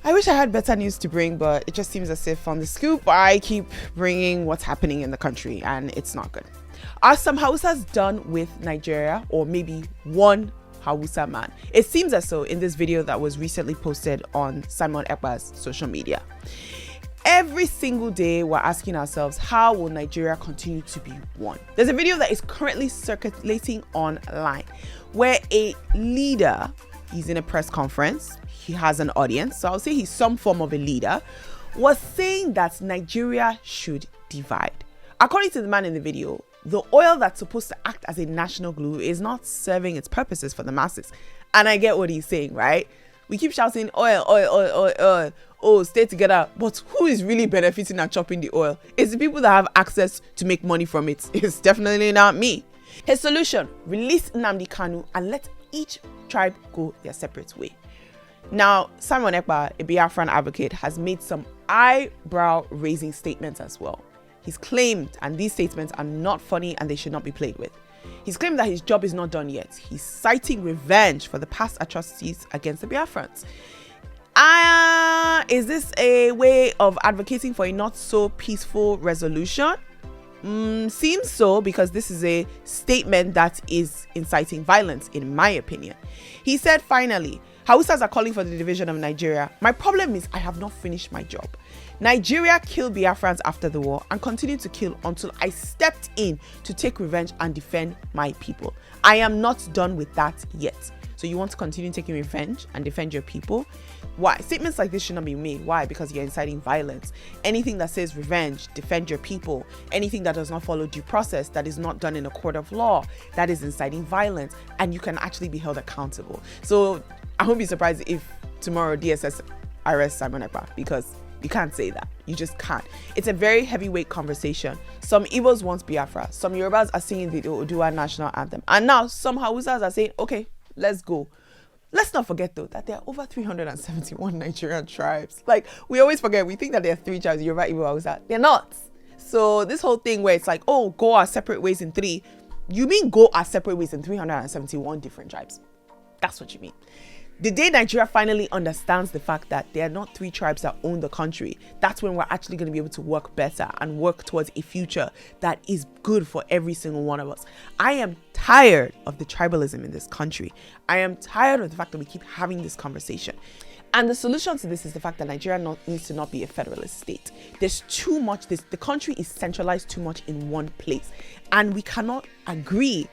I wish I had better news to bring, but it just seems as if on the scoop, I keep bringing what's happening in the country, and it's not good. Are some Hausas done with Nigeria, or maybe one Hausa man? It seems as so in this video that was recently posted on Simon Ekpa's social media. Every single day, we're asking ourselves, how will Nigeria continue to be one? There's a video that is currently circulating online where a leader, he's in a press conference, he has an audience, so I'll say he's some form of a leader, was saying that Nigeria should divide. According to the man in the video, the oil that's supposed to act as a national glue is not serving its purposes for the masses. And I get what he's saying, right? We keep shouting oil, oil, oil, oil, oil. Oh, stay together. But who is really benefiting and chopping the oil? It's the people that have access to make money from it. It's definitely not me. His solution: release Nnamdi Kanu and let each tribe go their separate way. Now, Simon Ekpa, a Biafran advocate, has made some eyebrow-raising statements as well. He's claimed, and these statements are not funny and they should not be played with, he's claimed that his job is not done yet. He's citing revenge for the past atrocities against the Biafrans. Is this a way of advocating for a not so peaceful resolution? Seems so, because this is a statement that is inciting violence, in my opinion. He said, finally, Hausas are calling for the division of Nigeria. My problem is I have not finished my job. Nigeria killed Biafrans after the war and continued to kill until I stepped in to take revenge and defend my people. I am not done with that yet. So you want to continue taking revenge and defend your people? Why? Statements like this should not be made. Why? Because you're inciting violence. Anything that says revenge, defend your people, anything that does not follow due process, that is not done in a court of law, that is inciting violence, and you can actually be held accountable. So I won't be surprised if tomorrow DSS arrests Simon Ekpa, because you can't say that. You just can't. It's a very heavyweight conversation. Some Igbos want Biafra. Some Yorubas are singing the Oduduwa national anthem. And now some Hausas are saying, okay, let's go. Let's not forget though that there are over 371 Nigerian tribes. Like, we always forget, we think that there are 3 tribes, Yoruba, Igbo, Hausa. They're not. So this whole thing where it's like, oh, go our separate ways in 3. You mean go our separate ways in 371 different tribes. That's what you mean. The day Nigeria finally understands the fact that there are not 3 tribes that own the country, that's when we're actually going to be able to work better and work towards a future that is good for every single one of us. I am tired of the tribalism in this country. I am tired of the fact that we keep having this conversation. And the solution to this is the fact that Nigeria needs to not be a federalist state. There's too much, the country is centralized too much in one place, and we cannot agree.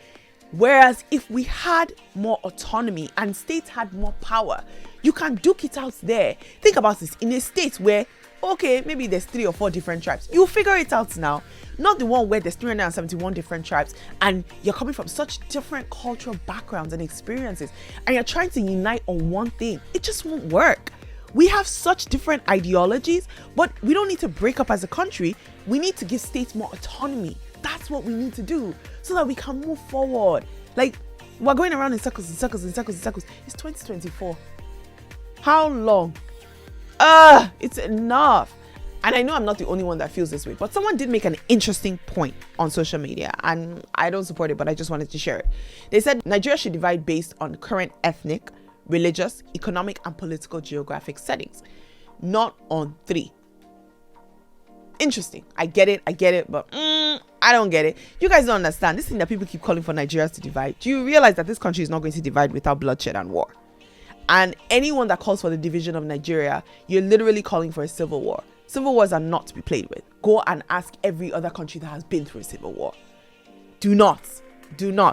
Whereas if we had more autonomy and states had more power, you can duke it out there. Think about this. In a state where, okay, maybe there's 3 or 4 different tribes, you figure it out now. Not the one where there's 371 different tribes and you're coming from such different cultural backgrounds and experiences, and you're trying to unite on one thing. It just won't work. We have such different ideologies, but we don't need to break up as a country. We need to give states more autonomy. That's what we need to do so that we can move forward. Like, we're going around in circles and circles and circles and circles. It's 2024. How long? It's enough. And I know I'm not the only one that feels this way, but someone did make an interesting point on social media, and I don't support it, but I just wanted to share it. They said Nigeria should divide based on current ethnic, religious, economic, and political geographic settings, not on 3. Interesting. I get it, but I don't get it. You guys don't understand this thing that people keep calling for Nigeria to divide. Do you realize that this country is not going to divide without bloodshed and war? And anyone that calls for the division of Nigeria, you're literally calling for a civil war. Civil wars are not to be played with. Go and ask every other country that has been through a civil war. Do not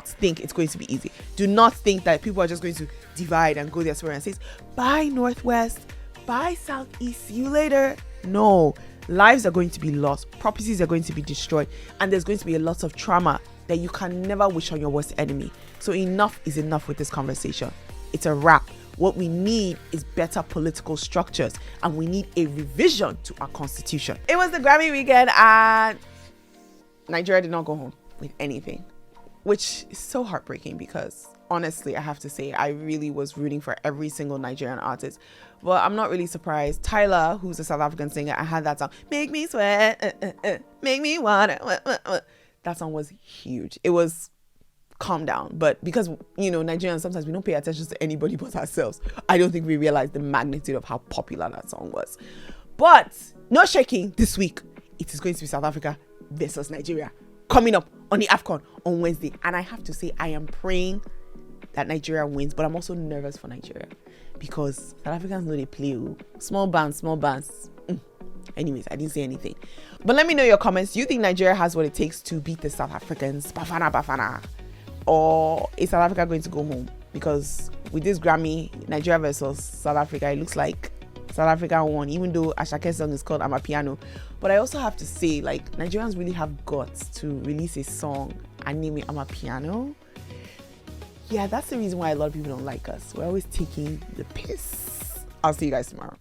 think it's going to be easy. Do not think that people are just going to divide and go their separate and say, bye Northwest, bye Southeast, see you later. No. Lives are going to be lost, properties are going to be destroyed, and there's going to be a lot of trauma that you can never wish on your worst enemy. So enough is enough with this conversation. It's a wrap. What we need is better political structures, and we need a revision to our constitution. It was the Grammy weekend and Nigeria did not go home with anything, which is so heartbreaking because honestly, I have to say, I really was rooting for every single Nigerian artist. But I'm not really surprised. Tyler, who's a South African singer, I had that song, Make Me Sweat, Make Me Water. That song was huge. It was calm down. But because, Nigerians, sometimes we don't pay attention to anybody but ourselves. I don't think we realize the magnitude of how popular that song was. But no shaking this week. It is going to be South Africa versus Nigeria coming up on the AFCON on Wednesday. And I have to say, I am praying that Nigeria wins, but I'm also nervous for Nigeria because South Africans know they play. Small bands. Anyways, I didn't say anything. But let me know your comments. Do you think Nigeria has what it takes to beat the South Africans? Bafana. Or is South Africa going to go home? Because with this Grammy, Nigeria versus South Africa, it looks like South Africa won, even though Ashake's song is called Amapiano. But I also have to say, Nigerians really have guts to release a song and name it Amapiano. Yeah, that's the reason why a lot of people don't like us. We're always taking the piss. I'll see you guys tomorrow.